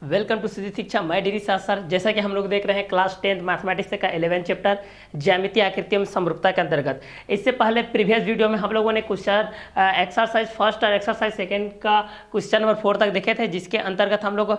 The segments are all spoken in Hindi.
वेलकम टू सीधी शिक्षा। मैं डीडी शाह सर। जैसा कि हम लोग देख रहे हैं क्लास 10 मैथमेटिक्स का 11 चैप्टर ज्यामितीय आकृतियों में समरूपता के अंतर्गत। इससे पहले प्रीवियस वीडियो में हम लोगों ने क्वेश्चन एक्सरसाइज फर्स्ट और एक्सरसाइज सेकंड का क्वेश्चन नंबर 4 तक देखे थे, जिसके अंतर्गत हम लोग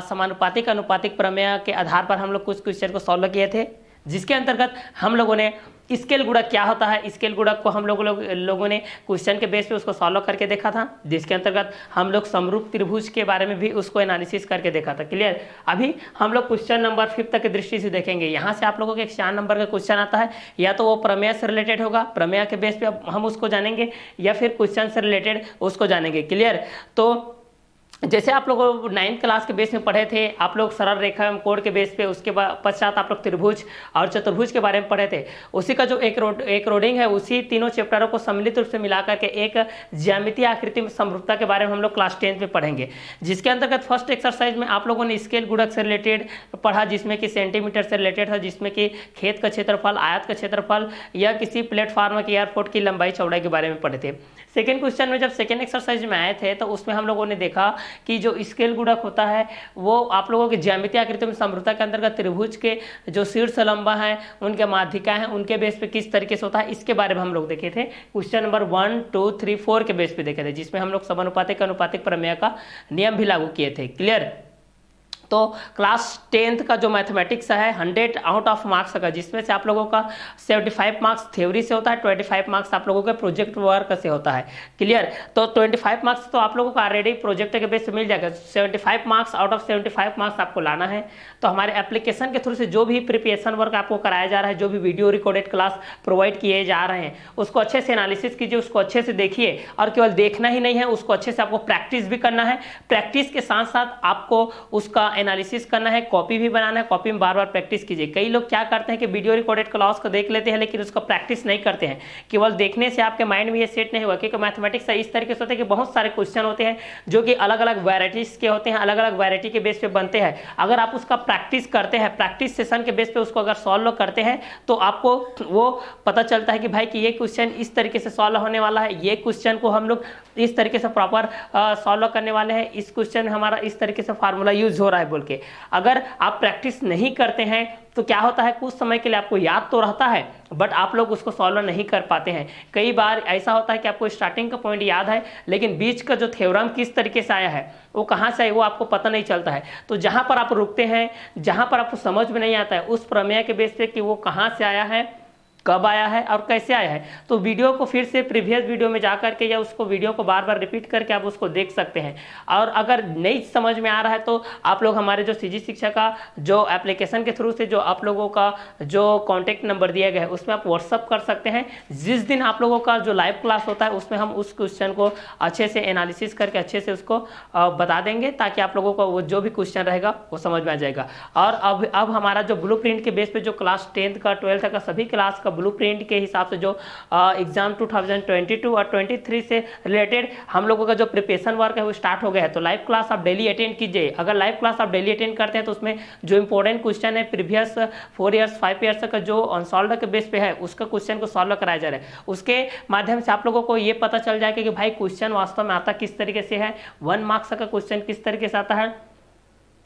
समानुपातिक अनुपातिक प्रमेय के आधार पर हम लोग कुछ क्वेश्चन को सॉल्व किए थे, जिसके अंतर्गत हम लोगों ने स्केल गुणक क्या होता है, स्केल गुणक को हम लोगों ने क्वेश्चन के बेस पे उसको सॉल्व करके देखा था, जिसके अंतर्गत हम लोग समरूप त्रिभुज के बारे में भी उसको एनालिसिस करके देखा था। क्लियर। अभी हम लोग क्वेश्चन नंबर 5 तक की दृष्टि से देखेंगे। यहाँ से आप लोगों के 4 नंबर का क्वेश्चन आता है, या तो वो प्रमेय से रिलेटेड होगा, प्रमेय के बेस पे हम उसको जानेंगे, या फिर क्वेश्चन से रिलेटेड उसको जानेंगे। क्लियर। तो जैसे आप लोग 9th क्लास के बेस में पढ़े थे, आप लोग सरल रेखा एवं कोण के बेस पे, उसके पश्चात आप लोग त्रिभुज और चतुर्भुज के बारे में पढ़े थे। उसी का जो एक रोडिंग है, उसी तीनों चैप्टरों को सम्मिलित रूप से मिलाकर के एक ज्यामितीय आकृति में समरूपता के बारे में हम लोग क्लास 10 में पढ़ेंगे, जिसके अंतर्गत फर्स्ट एक्सरसाइज में आप लोगों ने स्केल गुणक से रिलेटेड पढ़ा, जिसमें कि सेंटीमीटर से रिलेटेड था, जिसमें कि खेत का क्षेत्रफल, आयत का क्षेत्रफल या किसी प्लेटफॉर्म की एयरपोर्ट की लंबाई चौड़ाई के बारे में पढ़े थे। सेकेंड क्वेश्चन में जब सेकेंड एक्सरसाइज में आए थे, तो उसमें हम लोगों ने देखा कि जो स्केल गुणक होता है वो आप लोगों के ज्यामितीय आकृति में समरूपता के अंतर्गत त्रिभुज के जो शीर्ष लंबा है, उनके माध्यिका है, उनके बेस पे किस तरीके से होता है, इसके बारे में हम लोग देखे थे। क्वेश्चन नंबर 1, 2, 3, 4 के बेस पे देखे थे, जिसमें हम लोग समानुपातिक अनुपातिक प्रमेय का नियम भी लागू किए थे। क्लियर। तो क्लास 10th का जो मैथमेटिक्स है 100 आउट ऑफ मार्क्स का, जिसमें से आप लोगों का 75 मार्क्स थ्योरी से होता है, 25 मार्क्स आप लोगों के प्रोजेक्ट वर्क से होता है। क्लियर। तो 25 मार्क्स तो आप लोगों को ऑलरेडी प्रोजेक्ट के बेस पे मिल जाएगा। 75 मार्क्स आउट ऑफ 75 मार्क्स आपको लाना है। तो हमारे एप्लीकेशन के थ्रू से जो भी प्रिपरेशन वर्क आपको कराया जा रहा है, जो भी वीडियो रिकॉर्डेड क्लास प्रोवाइड किए जा रहे हैं, उसको अच्छे से एनालिसिस कीजिए, उसको अच्छे से देखिए, और केवल देखना ही नहीं है, उसको अच्छे से आपको प्रैक्टिस भी करना है। प्रैक्टिस के साथ साथ आपको उसका एनालिसिस करना है, कॉपी भी बनाना है, कॉपी में बार बार प्रैक्टिस कीजिए। कई लोग क्या करते हैं कि वीडियो रिकॉर्डेड क्लास को देख लेते हैं, लेकिन उसका प्रैक्टिस नहीं करते हैं। केवल देखने से आपके माइंड में ये सेट नहीं हुआ, क्योंकि मैथमेटिक्स इस तरीके से होता है कि बहुत सारे क्वेश्चन होते हैं जो कि अलग अलग वैरायटीज के होते हैं, अलग अलग वैरायटी के बेस पे बनते हैं। अगर आप उसका प्रैक्टिस करते हैं, प्रैक्टिस सेशन के बेस पे उसको अगर सॉल्व करते हैं, तो आपको वो पता चलता है कि भाई कि ये क्वेश्चन इस तरीके से सॉल्व होने वाला है, ये क्वेश्चन को हम लोग इस तरीके से प्रॉपर सॉल्व करने वाले हैं, इस क्वेश्चन में हमारा इस तरीके से फार्मूला यूज हो रहा है बोल के। अगर आप प्रैक्टिस नहीं करते हैं तो क्या होता है, कुछ समय के लिए आपको याद तो रहता है, बट आप लोग उसको सॉल्व नहीं कर पाते हैं। कई बार ऐसा होता है कि आपको स्टार्टिंग का पॉइंट याद है, लेकिन बीच का जो थ्योरम किस तरीके से आया है, वो कहाँ से आया, वो आपको पता नहीं चलता है। तो जहां पर आप रुकते हैं, जहां पर आपको समझ में नहीं आता है उस प्रमेय के बेस पे कि वो कहाँ से आया है, कब आया है और कैसे आया है, तो वीडियो को फिर से प्रीवियस वीडियो में जाकर के या उसको वीडियो को बार बार रिपीट करके आप उसको देख सकते हैं। और अगर नहीं समझ में आ रहा है तो आप लोग हमारे जो सीजी शिक्षा का जो एप्लीकेशन के थ्रू से जो आप लोगों का जो कॉन्टैक्ट नंबर दिया गया है, उसमें आप व्हाट्सअप कर सकते हैं। जिस दिन आप लोगों का जो लाइव क्लास होता है, उसमें हम उस क्वेश्चन को अच्छे से एनालिसिस करके अच्छे से उसको बता देंगे, ताकि आप लोगों को वो जो भी क्वेश्चन रहेगा वो समझ में आ जाएगा। और अब हमारा जो ब्लूप्रिंट के बेस पे जो क्लास 10th का 12th का सभी क्लास का ब्लूप्रिंट के हिसाब से जो एग्जाम 2022 और 23 से रिलेटेड हम लोगों का जो प्रिपरेशन वर्क है वो स्टार्ट हो गया है। तो लाइव क्लास आप डेली अटेंड कीजिए। अगर लाइव क्लास आप डेली अटेंड करते हैं तो उसमें जो इंपॉर्टेंट क्वेश्चन है प्रीवियस 4 ईयर्स 5 ईयर्स का जो अनसॉल्व के बेस पे है, उसका क्वेश्चन को सॉल्व कराया जा रहा है। उसके माध्यम से आप लोगों को ये पता चल जाएगा कि भाई क्वेश्चन वास्तव में आता किस तरीके से है, 1 मार्क्स का क्वेश्चन किस तरीके से आता है,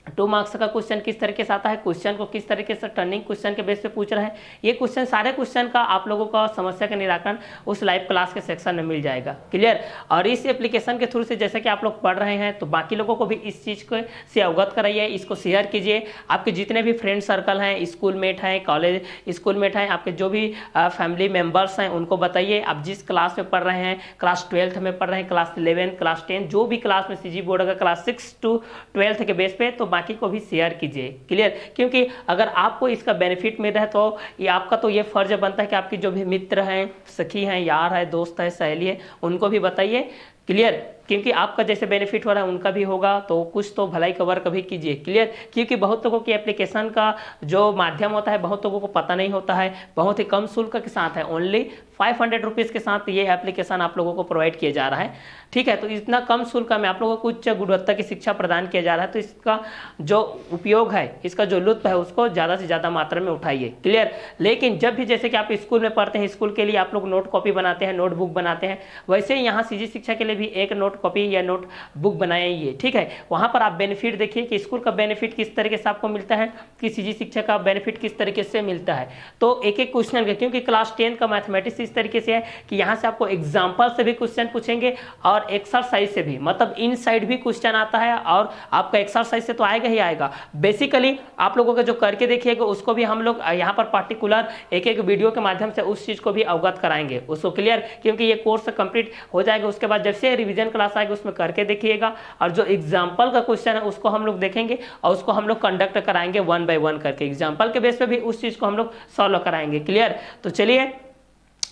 2 मार्क्स का क्वेश्चन किस तरीके से आता है, क्वेश्चन को किस तरीके से टर्निंग क्वेश्चन के बेस पे पूछ रहे हैं। ये क्वेश्चन सारे क्वेश्चन का आप लोगों का समस्या का निराकरण उस लाइव क्लास के सेक्शन में मिल जाएगा। क्लियर। और इस एप्लीकेशन के थ्रू से जैसे कि आप लोग पढ़ रहे हैं, तो बाकी लोगों को भी इस चीज़ को से अवगत कराइए, इसको शेयर कीजिए। आपके जितने भी फ्रेंड सर्कल हैं, स्कूल मेट हैं, कॉलेज स्कूल मेट हैं, आपके जो भी फैमिली मेम्बर्स हैं, उनको बताइए। आप जिस क्लास में पढ़ रहे हैं, क्लास 12th में पढ़ रहे हैं, क्लास 11, क्लास 10, जो भी क्लास में सीजी बोर्ड का क्लास 6 to 12th के बेस पे, तो बाकी को भी शेयर कीजिए। क्लियर। क्योंकि अगर आपको इसका बेनिफिट मिल रहा है तो ये आपका तो ये फर्ज बनता है कि आपकी जो भी मित्र हैं, सखी हैं, यार है, दोस्त है, सहेली है, उनको भी बताइए। क्लियर। क्योंकि आपका जैसे बेनिफिट हो रहा है उनका भी होगा, तो कुछ तो भलाई का वर्क भी कीजिए। क्लियर। क्योंकि बहुत लोगों की एप्लीकेशन का जो माध्यम होता है बहुत लोगों को पता नहीं होता है, बहुत ही कम शुल्क के साथ है, ओनली 500 रुपीज़ के साथ ये एप्लीकेशन आप लोगों को प्रोवाइड किया जा रहा है। ठीक है। तो इतना कम शुल्क में आप लोगों को उच्च गुणवत्ता की शिक्षा प्रदान किया जा रहा है, तो इसका जो उपयोग है, इसका जो लुत्फ है, उसको ज़्यादा से ज़्यादा मात्रा में उठाइए। क्लियर। लेकिन जब भी जैसे कि आप स्कूल में पढ़ते हैं, स्कूल के लिए आप लोग नोट कॉपी बनाते हैं, नोटबुक बनाते हैं, वैसे ही यहाँ सीजी शिक्षा के लिए लिए भी एक नोट कॉपी या नोट बुक बनाइए, ठीक है। वहाँ पर आप बेनिफिट देखिए कि स्कूल का बेनिफिट किस तरीके से आपको मिलता है, किसी शिक्षा का बेनिफिट किस तरीके से मिलता है। तो एक एक क्वेश्चन का, क्योंकि क्लास 10 का मैथमेटिक्स इस तरीके से है कि यहाँ से आपको एग्जाम्पल से भी क्वेश्चन पूछेंगे और एक्सरसाइज से भी, मतलब इन साइड भी क्वेश्चन आता है और आपका एक्सरसाइज से तो आएगा ही आएगा। बेसिकली आप लोगों का जो करके देखिएगा उसको भी हम लोग यहाँ पर पार्टिकुलर एक एक वीडियो के माध्यम से उस चीज़ को भी अवगत कराएंगे, उसको क्लियर, क्योंकि ये कोर्स कंप्लीट हो जाएगा उसके बाद जब से रिवीजन क्लास आएगा उसमें करके देखिएगा और जो एग्जाम्पल का क्वेश्चन है उसको हम लोग देखेंगे और उसको हम लोग कंडक्ट कराएंगे 1 बाय 1 करके, एग्जाम्पल के बेस पे भी उस चीज़ को हम लोग सॉल्व कराएंगे, क्लियर। तो चलिए,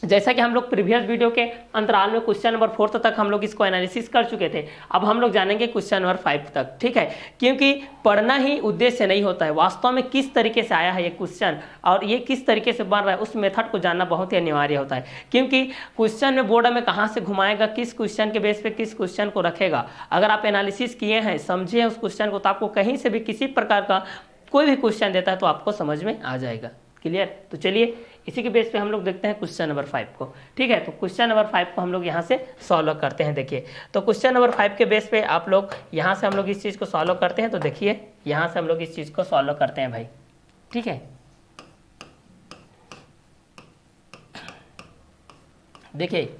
जैसा कि हम लोग प्रीवियस वीडियो के अंतराल में क्वेश्चन नंबर 4 तक हम लोग इसको एनालिसिस कर चुके थे, अब हम लोग जानेंगे क्वेश्चन नंबर 5 तक, ठीक है। क्योंकि पढ़ना ही उद्देश्य नहीं होता है, वास्तव में किस तरीके से आया है ये क्वेश्चन और ये किस तरीके से बन रहा है उस मेथड को जानना बहुत ही अनिवार्य होता है। क्योंकि क्वेश्चन में बोर्ड में कहाँ से घुमाएगा, किस क्वेश्चन के बेस पे किस क्वेश्चन को रखेगा, अगर आप एनालिसिस किए हैं, समझे उस क्वेश्चन को, तो आपको कहीं से भी किसी प्रकार का कोई भी क्वेश्चन देता है तो आपको समझ में आ जाएगा, क्लियर। तो चलिए इसी के बेस पे हम लोग देखते हैं क्वेश्चन नंबर 5 को, ठीक है। तो क्वेश्चन नंबर 5 को हम लोग यहाँ से सॉल्व करते हैं। देखिए, तो क्वेश्चन नंबर 5 के बेस पे आप लोग यहाँ से हम लोग इस चीज़ को सॉल्व करते हैं। तो देखिए यहाँ से हम लोग इस चीज़ को सॉल्व करते हैं भाई, ठीक है। देखिए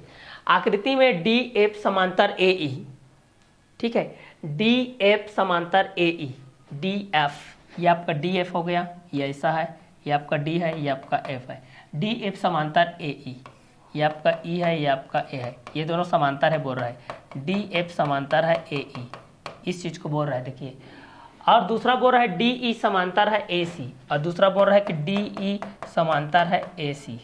आकृति में डी एफ समांतर ए ई, ठीक है, डी एफ समांतर ए ई, डी एफ, ये आपका डी एफ हो गया, ये ऐसा है, ये आपका डी है, ये आपका एफ है, डी एफ समांतर ए ई, ये आपका ई है, ये आपका ए है, ये दोनों समांतर है बोल रहा है, डी एफ समांतर है ए ई, इस चीज़ को बोल रहा है। देखिए, और दूसरा बोल रहा है डी ई समांतर है ए सी, और दूसरा बोल रहा है कि डी ई समांतर है ए सी,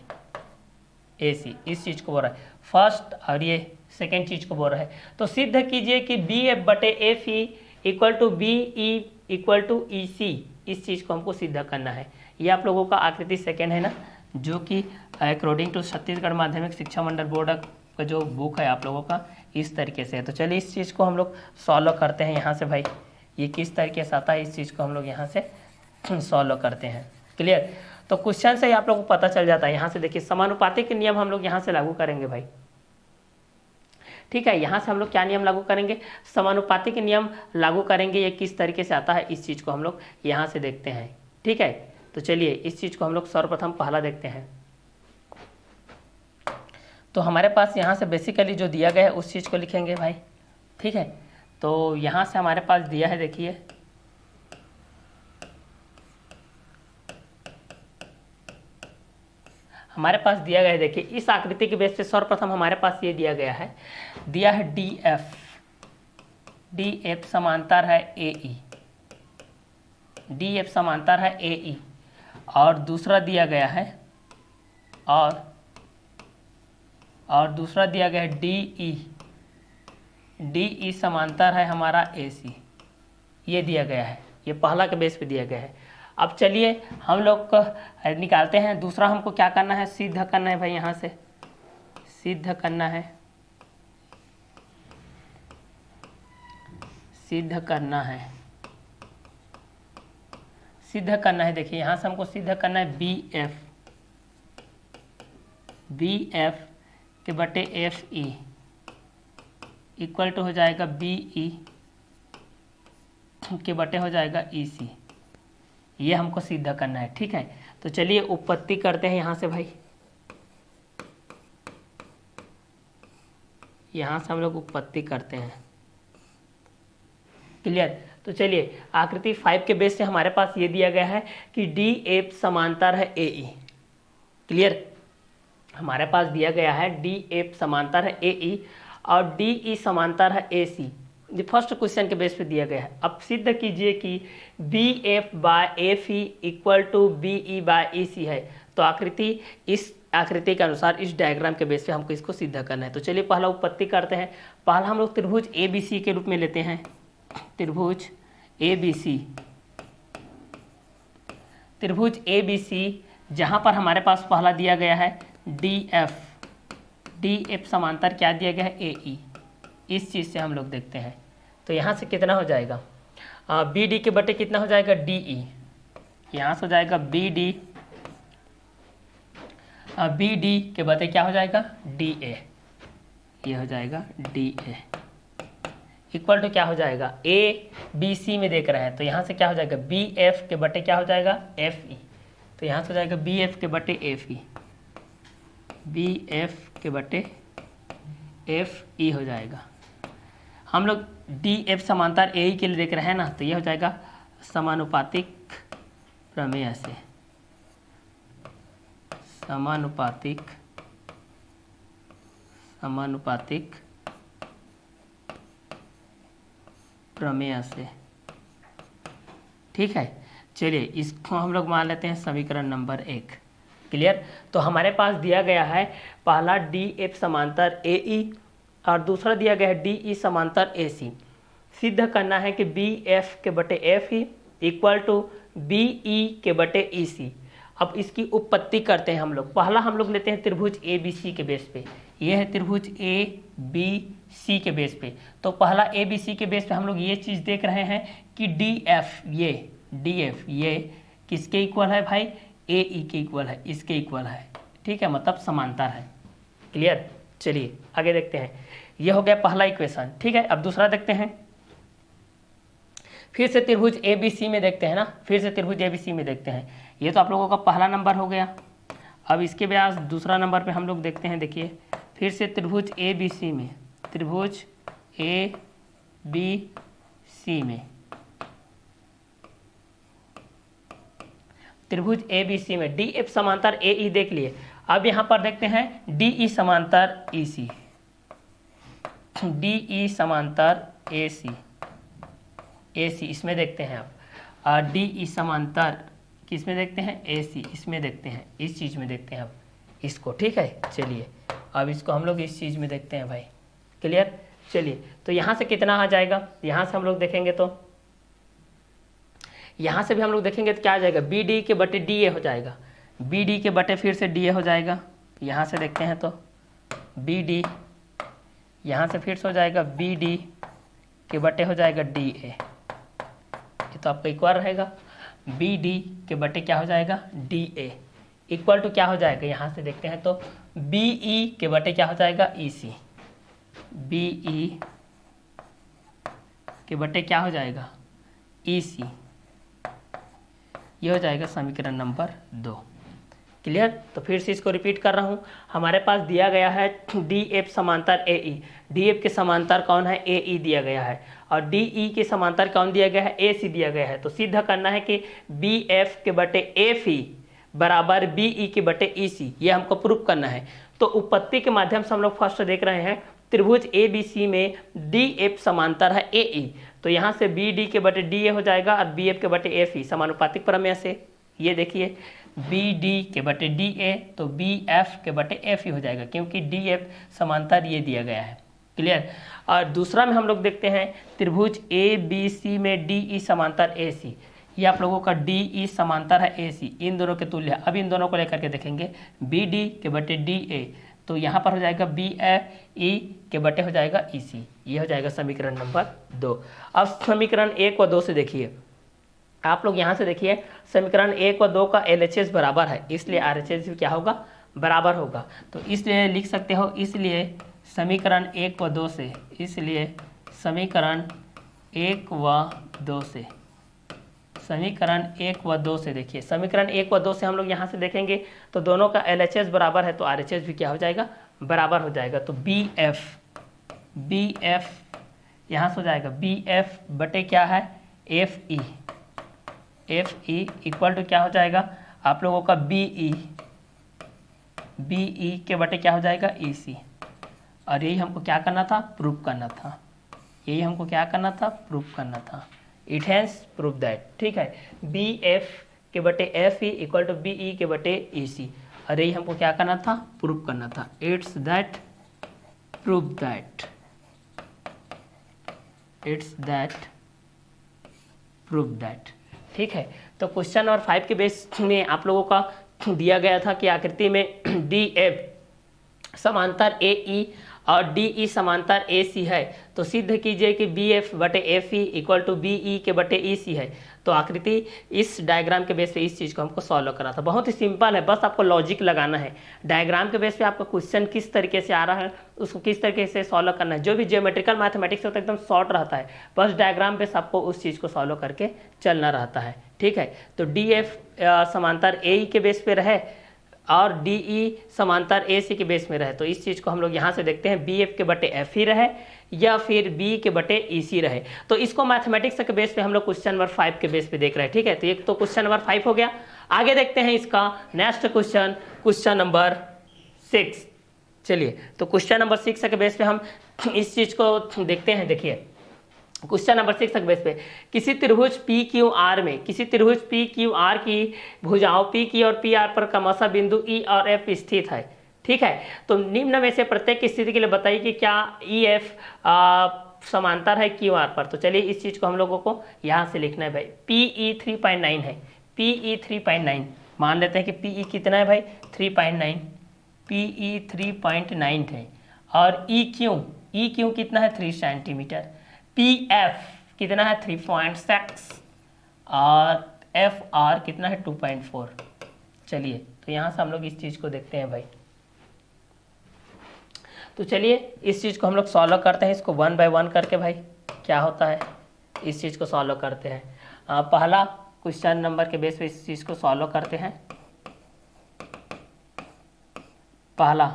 ए सी, इस चीज़ को बोल रहा है फर्स्ट, और ये सेकेंड चीज़ को बोल रहा है। तो सिद्ध कीजिए कि बी एफ बटे F E equal to B E equal to E C, इस चीज़ को हमको सिद्ध करना है। ये आप लोगों का आकृति सेकेंड है ना, जो कि अकॉर्डिंग टू छत्तीसगढ़ माध्यमिक शिक्षा मंडल बोर्ड का जो बुक है आप लोगों का इस तरीके से है। तो चलिए इस चीज़ को हम लोग सॉल्व करते हैं यहाँ से भाई, ये किस तरीके से आता है इस चीज़ को हम लोग यहाँ से सॉल्व करते हैं, क्लियर। तो क्वेश्चन से ही आप लोगों को पता चल जाता है। यहाँ से देखिए समानुपातिक नियम हम लोग यहाँ से लागू करेंगे भाई, ठीक है। यहाँ से हम लोग क्या नियम लागू करेंगे, समानुपातिक नियम लागू करेंगे। ये किस तरीके से आता है इस चीज़ को हम लोग यहाँ से देखते हैं, ठीक है। तो चलिए इस चीज़ को हम लोग सर्वप्रथम पहला देखते हैं। तो हमारे पास यहाँ से बेसिकली जो दिया गया है उस चीज़ को लिखेंगे भाई, ठीक है। तो यहाँ से हमारे पास दिया है, देखिए हमारे पास दिया गया है, देखिए इस आकृति के बेस पे सर्वप्रथम हमारे पास ये दिया गया है, दिया है डी एफ, डी एफ समांतर है ए ई, डी एफ समांतर है ए ई, और दूसरा दिया गया है और दूसरा दिया गया है डी ई, डी ई समांतर है हमारा ए सी, ये दिया गया है, ये पहला के बेस पे दिया गया है। अब चलिए हम लोग निकालते हैं। दूसरा हमको क्या करना है, सिद्ध करना है भाई, यहाँ से सिद्ध करना है, सिद्ध करना है, सिद्ध करना है। देखिए यहाँ से हमको सिद्ध करना है बी एफ, बी एफ के बटे एफ ई इक्वल टू हो जाएगा बी ई के बटे हो जाएगा ई सी, ये हमको सिद्ध करना है, ठीक है। तो चलिए उत्पत्ति करते हैं यहाँ से भाई, यहाँ से हम लोग उत्पत्ति करते हैं, क्लियर। तो चलिए आकृति 5 के बेस से हमारे पास ये दिया गया है कि डी एफ समांतर है ए ई, क्लियर। हमारे पास दिया गया है डी एफ समांतर है ए ई और डी ई समांतर है ए सी, ये फर्स्ट क्वेश्चन के बेस पे दिया गया है। अब सिद्ध कीजिए कि B F by F E equal to B E by E C है। तो आकृति, इस आकृति के अनुसार इस डायग्राम के बेस पे हमको इसको सिद्ध करना है। तो चलिए पहला उत्पत्ति करते हैं। पहला हम लोग त्रिभुज ए बी सी के रूप में लेते हैं, त्रिभुज ए बी सी, त्रिभुज ए बी सी जहाँ पर हमारे पास पहला दिया गया है डी एफ, डी एफ समांतर क्या दिया गया है ए ई, इस चीज़ से हम लोग देखते हैं। तो यहाँ से कितना हो जाएगा, बी डी के बटे कितना हो जाएगा डी ई, यहाँ से हो जाएगा बी डी, बी डी के बटे क्या हो जाएगा डी ए, ये हो जाएगा डी ए। इक्वल टू क्या हो जाएगा, ए बी सी में देख रहे हैं तो यहाँ से क्या हो जाएगा, बी एफ के बटे क्या हो जाएगा, एफ ई। तो यहाँ से हो जाएगा बी एफ के बटे एफ ई, बी एफ के बटे एफ ई हो जाएगा। हम लोग डी एफ समांतर ए ई के लिए देख रहे हैं ना, तो ये हो जाएगा समानुपातिक प्रमेय से, समानुपातिक प्रमेय से। ठीक है, चलिए इसको हम लोग मान लेते हैं समीकरण नंबर 1। क्लियर। तो हमारे पास दिया गया है पहला डी एफ समांतर ए ई और दूसरा दिया गया है डी ई समांतर ए सी। सिद्ध करना है कि बी एफ के बटे F E equal to B E के बटे ई सी। अब इसकी उपपत्ति करते हैं हम लोग। पहला हम लोग लेते हैं त्रिभुज ए बी सी के बेस पे, ये है त्रिभुज ए बी सी के बेस पे। तो पहला ए बी सी के बेस पे हम लोग ये चीज़ देख रहे हैं कि डी एफ ये किसके इक्वल है भाई, ए ई के इक्वल है, इसके इक्वल है। ठीक है, मतलब समांतर है। क्लियर। चलिए आगे देखते हैं। ये हो गया पहला इक्वेशन। ठीक है, अब दूसरा देखते हैं। फिर से त्रिभुज ए बी सी में देखते हैं ना, फिर से त्रिभुज ए बी सी में देखते हैं। ये तो आप लोगों का पहला नंबर हो गया। अब इसके बाद दूसरा नंबर पे हम लोग देखते हैं। देखिए फिर से त्रिभुज ए बी सी में, त्रिभुज ए बी सी में, त्रिभुज ए बी सी में डी एफ समांतर ए ई देख लिए। अब यहाँ पर देखते हैं डी ई समांतर ई सी, डी ई समांतर ए सी, ए सी इसमें देखते हैं आप, और डी ई समांतर किस में देखते हैं, ए सी इसमें देखते हैं, इस चीज़ में देखते हैं अब इसको। ठीक है, चलिए अब इसको हम लोग इस चीज़ में देखते हैं भाई। क्लियर। चलिए तो यहाँ से कितना आ जाएगा, यहाँ से हम लोग देखेंगे तो यहाँ से भी हम लोग देखेंगे तो क्या आ जाएगा, बी डी के बटे डी ए हो जाएगा, बी डी के बटे फिर से डी ए हो जाएगा। यहाँ से देखते हैं तो बी डी, यहाँ से फिर से हो जाएगा बी डी के बटे हो जाएगा डी ए। ये तो आपका इक्वल रहेगा, बी डी के बटे क्या हो जाएगा, डी ए इक्वल टू क्या हो जाएगा, यहाँ से देखते हैं तो बी ई के बटे क्या हो जाएगा, ई सी, बी ई के बटे क्या हो जाएगा, ई सी। ये हो जाएगा समीकरण नंबर 2। क्लियर। तो फिर से इसको रिपीट कर रहा हूँ। हमारे पास दिया गया है डी एफ समांतर ए ई, डी एफ के समांतर कौन है, ए ई दिया गया है, और डी ई के समांतर कौन दिया गया है, ए सी दिया गया है। तो सिद्ध करना है कि बी एफ के बटे एफ ई बराबर बी ई के बटे ई सी, ये हमको प्रूफ करना है। तो उपपत्ति के माध्यम से हम लोग फर्स्ट देख रहे हैं त्रिभुज ए बी सी में डी एफ समांतर है ए ई, तो यहाँ से बी डी के बटे डी ए हो जाएगा और बी एफ के बटे एफ ई समानुपातिक प्रमेय से। ये देखिए बी डी के बटे डी ए तो बी एफ के बटे एफ ई हो जाएगा, क्योंकि डी एफ समांतर ये दिया गया है। क्लियर। और दूसरा में हम लोग देखते हैं त्रिभुज ए बी सी में डी ई समांतर ए सी। ये आप लोगों का डी ई समांतर है ए सी, इन दोनों के तुल्य है। अब इन दोनों को लेकर के देखेंगे, बी डी के बटे डी ए तो यहाँ पर हो जाएगा बी ए ई के बटे हो जाएगा ई सी। ये हो जाएगा समीकरण नंबर 2। अब समीकरण 1 व 2 से देखिए, आप लोग यहाँ से देखिए समीकरण 1 व 2 का LHS बराबर है, इसलिए RHS भी क्या होगा, बराबर होगा। तो इसलिए लिख सकते हो, इसलिए समीकरण 1 व 2 से, इसलिए समीकरण 1 व 2 से, समीकरण 1 व 2 से देखिए, समीकरण 1 व 2 से हम लोग यहाँ से देखेंगे तो दोनों का LHS बराबर है, तो RHS भी क्या हो जाएगा, बराबर हो जाएगा। तो बी एफ यहाँ से हो जाएगा बी एफ बटे क्या है, एफ ई इक्वल टू क्या हो जाएगा आप लोगों का बी ई के बटे क्या हो जाएगा, ई सी। और यही हमको क्या करना था, प्रूफ करना था, यही हमको क्या करना था, प्रूफ करना था। It has proof that. ठीक है, बी एफ के बटे F E equal to B E के बटे ई सी, और यही हमको क्या करना था, प्रूफ करना था। It's that, proof that, it's that, proof that. ठीक है, तो क्वेश्चन नंबर 5 के बेस में आप लोगों का दिया गया था कि आकृति में डी एफ समांतर ए ई और डी ई समांतर ए सी है, तो सिद्ध कीजिए कि बी एफ बटे F E equal to B E के बटे ई सी है। तो आकृति इस डायग्राम के बेस पे इस चीज़ को हमको सॉल्व करना था। बहुत ही सिंपल है, बस आपको लॉजिक लगाना है। डायग्राम के बेस पे आपका क्वेश्चन किस तरीके से आ रहा है उसको किस तरीके से सॉल्व करना है। जो भी ज्योमेट्रिकल मैथमेटिक्स होता है एकदम शॉर्ट रहता है, बस डायग्राम बेस आपको उस चीज़ को सॉल्व करके चलना रहता है। ठीक है, तो डी एफ समांतर ए ई के बेस पे रहे और डी ई समांतर ए सी के बेस में रहे, तो इस चीज़ को हम लोग यहाँ से देखते हैं बी एफ के बटे एफ ही रहे या फिर बी के बटे ई सी रहे। तो इसको मैथमेटिक्स के बेस पे हम लोग क्वेश्चन नंबर 5 के बेस पे देख रहे हैं। ठीक है, तो एक तो क्वेश्चन नंबर 5 हो गया। आगे देखते हैं इसका नेक्स्ट क्वेश्चन, क्वेश्चन नंबर 6। चलिए, तो क्वेश्चन नंबर 6 के बेस पे हम इस चीज़ को देखते हैं। देखिए क्वेश्चन नंबर 6 के बेस पे किसी त्रिभुज पी क्यू आर में, किसी त्रिभुज पी क्यू आर की भुजाओं पी की और पी आर पर क्रमशः बिंदु ई और एफ स्थित है। ठीक है, तो निम्न में से प्रत्येक स्थिति के लिए बताइए कि क्या ई एफ समांतर है क्यू आर पर। तो चलिए इस चीज़ को हम लोगों को यहाँ से लिखना है भाई। पी ई 3.9 है, पी ई 3.9 मान लेते हैं कि पी ई कितना है भाई 3.9, पी ई 3.9 है और ई क्यू कितना है 3 सेंटीमीटर, पी एफ कितना है 3.6 और एफ आर कितना है 2.4। चलिए तो यहाँ से हम लोग इस चीज़ को देखते हैं भाई। तो चलिए इस चीज़ को हम लोग सॉल्व करते हैं, इसको 1 बाय 1 करके भाई क्या होता है इस चीज़ को सॉल्व करते हैं। पहला क्वेश्चन नंबर के बेस पे इस चीज़ को सॉल्व करते हैं। पहला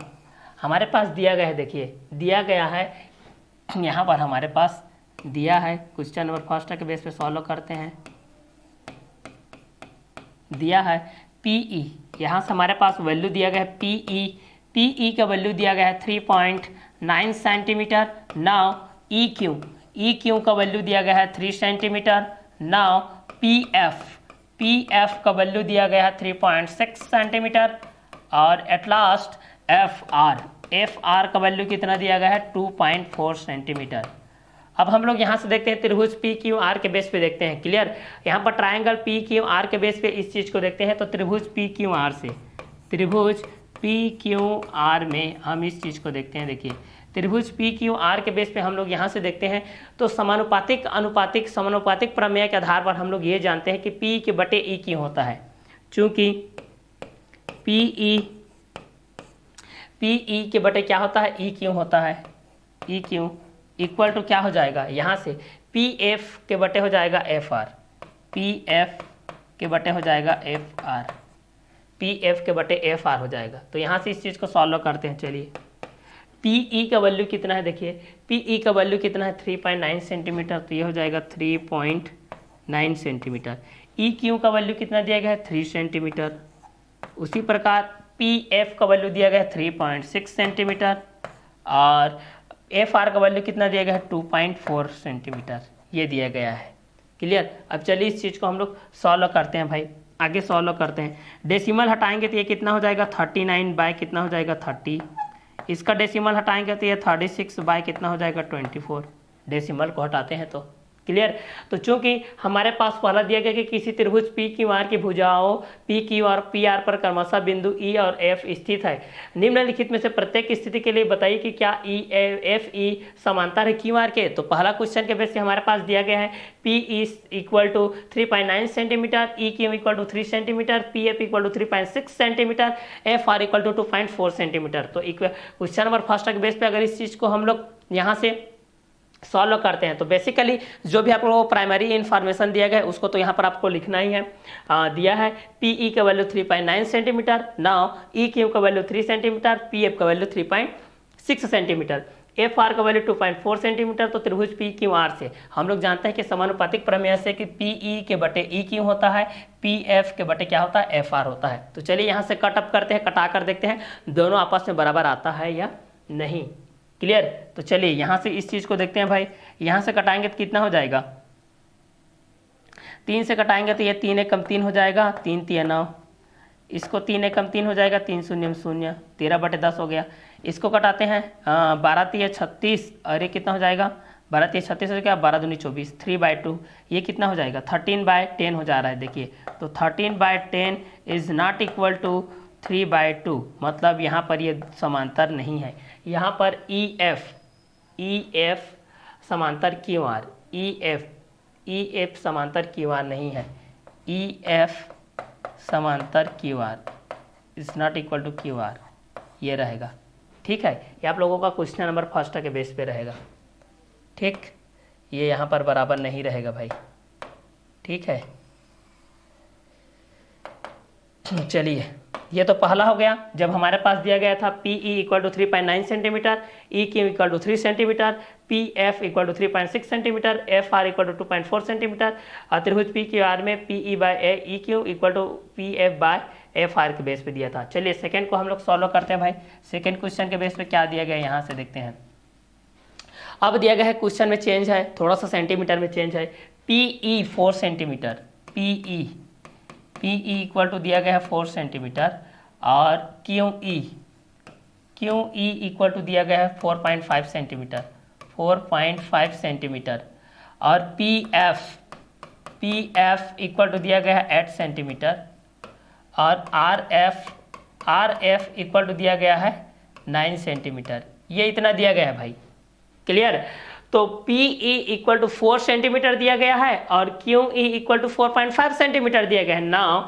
हमारे पास दिया गया है, देखिए दिया गया है यहाँ पर हमारे पास दिया है। क्वेश्चन नंबर फर्स्ट के बेस पे सॉल्व करते हैं। दिया है पीई, यहाँ से हमारे पास वैल्यू दिया गया है पीई का वैल्यू दिया गया है 3.9 सेंटीमीटर। नाउ ई क्यू का वैल्यू दिया गया है 3 सेंटीमीटर। नाउ पीएफ का वैल्यू दिया गया है 3.6 सेंटीमीटर और एट लास्ट एफ आर का वैल्यू कितना दिया गया है 2.4 सेंटीमीटर। अब हम लोग यहाँ से देखते हैं त्रिभुज पी क्यू आर के बेस पे देखते हैं। क्लियर, यहाँ पर ट्रायंगल पी क्यू आर के बेस पे इस चीज़ को देखते हैं। तो त्रिभुज पी क्यू आर से, त्रिभुज पी क्यू आर में हम इस चीज़ को देखते हैं। देखिए त्रिभुज पी क्यू आर के बेस पे हम लोग यहाँ से देखते हैं तो समानुपातिक प्रमेय के आधार पर हम लोग ये जानते हैं कि पी के बटे ई क्यू होता है। चूँकि पी के बटे क्या होता है ई क्यू होता है। ई क्यू इक्वल टू क्या हो जाएगा, यहाँ से पी एफ के बटे हो जाएगा एफ आर, पी एफ के बटे हो जाएगा एफ आर, पी एफ के बटे एफ आर हो जाएगा। तो यहाँ से इस चीज़ को सॉल्व करते हैं। चलिए पी ई का वैल्यू कितना है, देखिए पी ई का वैल्यू कितना है 3.9 सेंटीमीटर, तो ये हो जाएगा 3.9 सेंटीमीटर। ई क्यू का वैल्यू कितना दिया गया है 3 सेंटीमीटर। उसी प्रकार पी एफ का वैल्यू दिया गया है 3.6 सेंटीमीटर और एफ आर का वैल्यू कितना दिया गया है 2.4 सेंटीमीटर, ये दिया गया है। क्लियर, अब चलिए इस चीज़ को हम लोग सॉल्व करते हैं भाई। आगे सॉल्व करते हैं, डेसिमल हटाएंगे तो ये कितना हो जाएगा 39 बाय कितना हो जाएगा 30। इसका डेसिमल हटाएंगे तो ये 36 बाय कितना हो जाएगा 24। डेसिमल को हटाते हैं तो क्लियर। तो चूंकि हमारे पास पहला दिया गया कि किसी त्रिभुज पी क्यू आर की भुजाओं पी क्यू और पी आर पर क्रमशः बिंदु ई और एफ स्थित है। निम्नलिखित में से प्रत्येक स्थिति के लिए बताइए कि क्या ई एफ ई समांतर है क्यू आर के। तो पहला क्वेश्चन के बेस पे हमारे पास दिया गया है P E equal to 3.9 centimetre, E Q equal to 3 centimetre, P F equal to 3.6 centimetre, F R equal to 2.4 centimetre. तो क्वेश्चन नंबर फर्स्ट के बेस पे अगर इस चीज़ को हम लोग यहाँ से सॉल्व करते हैं तो बेसिकली जो भी आप लोगों को प्राइमरी इन्फॉर्मेशन दिया गया है उसको तो यहाँ पर आपको लिखना ही है। दिया है पीई का value 3.9 centimetre, now E Q का वैल्यू 3 सेंटीमीटर, पी एफ का वैल्यू 3.6 सेंटीमीटर, एफ आर का वैल्यू 2.4 सेंटीमीटर। तो त्रिभुज पी क्यू आर से हम लोग जानते हैं कि समानुपातिक प्रमेय से कि पीई के बटे ई क्यू होता है, पी एफ के बटे क्या होता है एफ आर होता है। तो चलिए यहाँ से कट अप करते हैं, कटा कर देखते हैं दोनों आपस में बराबर आता है या नहीं। क्लियर, तो चलिए यहाँ से इस चीज़ को देखते हैं भाई। यहाँ से कटाएंगे तो कितना हो जाएगा, 3 से कटाएंगे तो ये 3 एकम 3 हो जाएगा, 3 3 9, इसको 3 एकम 3 हो जाएगा, 3 0 0, 13 बटे 10 हो गया। इसको कटाते हैं 12 3 36 और ये कितना हो जाएगा 12 3 36 हो गया, 12 दूनी 24, 3/2 ये कितना हो जाएगा 13/10 हो जा रहा है। देखिए तो 13/10 इज नॉट इक्वल टू 3/2, मतलब यहाँ पर ये समांतर नहीं है। यहाँ पर EF समांतर QR, EF समांतर QR नहीं है। EF समांतर QR is not equal to QR, ये रहेगा। ठीक है, ये आप लोगों का क्वेश्चन नंबर फर्स्ट के बेस पे रहेगा। ठीक, ये यहाँ पर बराबर नहीं रहेगा भाई। ठीक है, चलिए, ये तो पहला हो गया जब हमारे पास दिया गया था PE equal to 3.9 centimetre, EQ equal to 3 centimetre, PF equal to 3.6 centimetre, FR equal to 2.4 centimetre. त्रिभुज PQR में PE by EQ equal to PF by FR के बेस पे दिया था। चलिए सेकेंड को हम लोग सॉल्व करते हैं भाई। सेकेंड क्वेश्चन के बेस पे क्या दिया गया है यहाँ से देखते हैं। अब दिया गया है, क्वेश्चन में चेंज है, थोड़ा सा सेंटीमीटर में चेंज है। PE 4 centimetre, PE equal to दिया गया है 4 सेंटीमीटर, और QE इक्वल टू दिया गया है 4.5 सेंटीमीटर, 4.5 सेंटीमीटर, और PF इक्वल टू दिया गया है 8 सेंटीमीटर, और RF इक्वल टू दिया गया है 9 सेंटीमीटर। ये इतना दिया गया है भाई, क्लियर। तो PE इक्वल टू 4 सेंटीमीटर दिया गया है और QE इक्वल टू 4.5 सेंटीमीटर दिया गया है। Now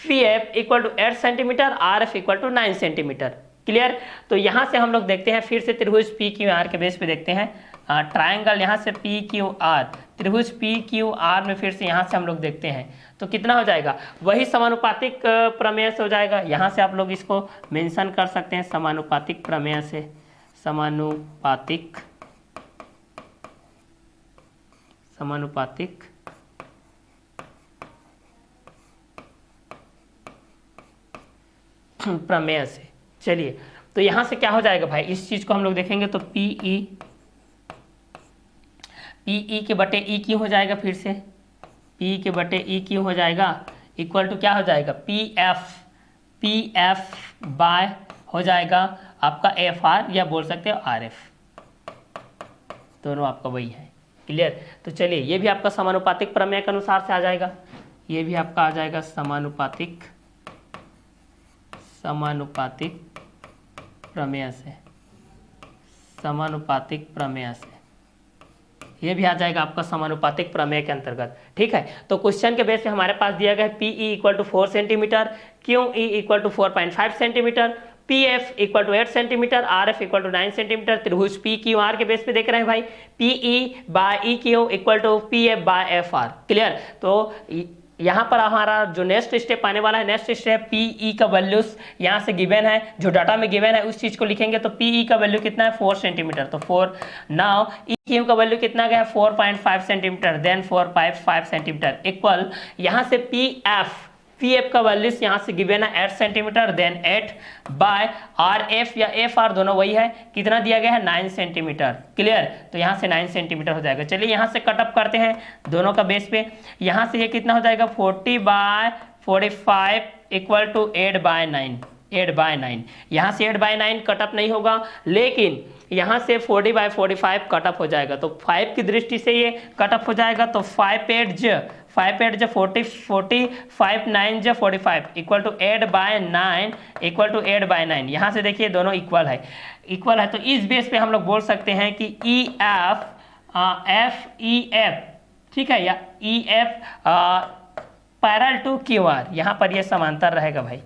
PF equal to 8 centimetre, RF equal to 9 centimetre, clear. तो यहाँ से हम लोग देखते हैं फिर से त्रिभुज PQR के बेस पे देखते हैं। ट्रायंगल यहाँ से PQR, त्रिभुज PQR में फिर से यहाँ से हम लोग देखते हैं तो कितना हो जाएगा, वही समानुपातिक प्रमेय से हो जाएगा। यहाँ से आप लोग इसको मेंशन कर सकते हैं समानुपातिक प्रमेय से, समानुपातिक प्रमेय से। चलिए, तो यहां से क्या हो जाएगा भाई, इस चीज को हम लोग देखेंगे तो PE के बटे EQ हो जाएगा, फिर से PE के बटे EQ हो जाएगा, इक्वल टू क्या हो जाएगा, PF बाय हो जाएगा आपका FR, या बोल सकते हो RF, दोनों आपका वही है, क्लियर। तो चलिए, ये भी आपका समानुपातिक प्रमेय के अनुसार से आ जाएगा, ये भी आपका आ जाएगा समानुपातिक प्रमेय से, समानुपातिक प्रमेय से, ये भी आ जाएगा आपका समानुपातिक प्रमेय के अंतर्गत। ठीक है, तो क्वेश्चन के बेस पे हमारे पास दिया गया है PE equal to 4 centimetre, QE equal to 4.5 centimetre, PF equal to 8 centimetre, RF equal to 9 centimetre. त्रिभुज PQR के बेस पे देख रहे हैं भाई, PE by EQ equal to PF by FR, clear. तो यहाँ पर हमारा जो नेक्स्ट स्टेप आने वाला है, नेक्स्ट स्टेप PE का वैल्यूज यहाँ से गिवन है, जो डाटा में गिवन है उस चीज को लिखेंगे। तो PE का वैल्यू कितना है, 4 सेंटीमीटर, तो 4। नाउ EQ का वैल्यू कितना गया, 4.5 सेंटीमीटर, देन 4.5 सेंटीमीटर, इक्वल यहाँ से PF का वैल्यूज यहाँ से गिवन है 8 सेंटीमीटर, देन 8 बाय RF या FR दोनों वही है, कितना दिया गया है, 9 सेंटीमीटर, क्लियर। तो यहाँ से 9 सेंटीमीटर हो जाएगा। चलिए यहाँ से कटअप करते हैं दोनों का बेस पे। यहाँ से ये कितना हो जाएगा, 40/45 इक्वल टू 8/9, 8/9। यहाँ से 8/9 कटअप नहीं होगा, लेकिन यहाँ से 40/45 कटअप हो जाएगा। तो 5 की दृष्टि से ये कटअप हो जाएगा। तो 5 8 ज 40, 5 9 ज 45 इक्वल टू 8/9 इक्वल टू 8/9। यहाँ से देखिए दोनों इक्वल है, तो इस बेस पे हम लोग बोल सकते हैं कि EF ठीक है, या EF पैरेलल टू QR, यहाँ पर ये समांतर रहेगा भाई,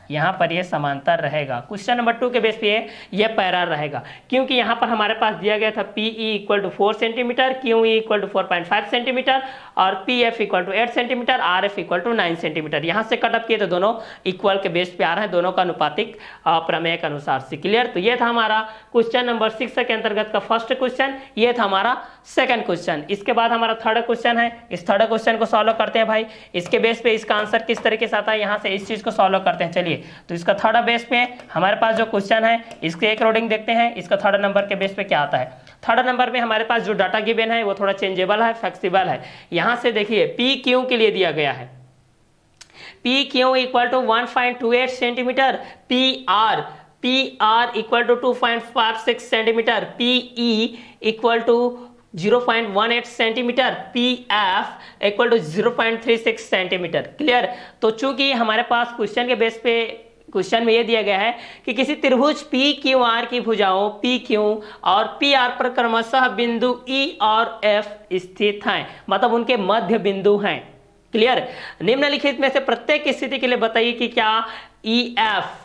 यहाँ पर ये समांतर रहेगा। क्वेश्चन नंबर 2 के बेस पे ये पैरेलल रहेगा, क्योंकि यहाँ पर हमारे पास दिया गया था PE equal to 4 centimetre, QE equal to 4.5 centimetre, और PF equal to 8 centimetre, RF equal to 9 centimetre. यहाँ से कटअप किए तो दोनों इक्वल के बेस पे आ रहे हैं, दोनों का अनुपातिक प्रमेय के अनुसार से, क्लियर। तो ये था हमारा क्वेश्चन नंबर 6 के अंतर्गत का फर्स्ट क्वेश्चन, ये था हमारा सेकंड क्वेश्चन। इसके बाद हमारा थर्ड क्वेश्चन है, इस थर्ड क्वेश्चन को सॉल्व करते हैं भाई। इसके बेस पे इसका आंसर किस तरीके से आता है, यहाँ से इस चीज को सॉल्व करते हैं। चलिए, तो इसका थर्ड बेस पे हमारे पास जो क्वेश्चन है, इसके एक रोडिंग देखते हैं, इसका थर्ड नंबर के बेस पे क्या आता है। थर्ड नंबर में हमारे पास जो डाटा गिवन है वो थोड़ा चेंजेबल है, फ्लेक्सिबल है। यहाँ से देखिए PQ के लिए दिया गया है, PQ equal to 1.28 centimetre, PR equal to 2.56 centimetre, PE equal to 0.18 centimetre, PF equal to 0.36 centimetre, clear. तो चूंकि हमारे पास क्वेश्चन के बेस पे क्वेश्चन में ये दिया गया है कि किसी त्रिभुज पी क्यू आर की भुजाओं पी क्यू और पी आर पर क्रमशः बिंदु ई और एफ स्थित हैं, मतलब उनके मध्य बिंदु हैं। क्लियर। निम्नलिखित में से प्रत्येक स्थिति के लिए बताइए कि क्या ई एफ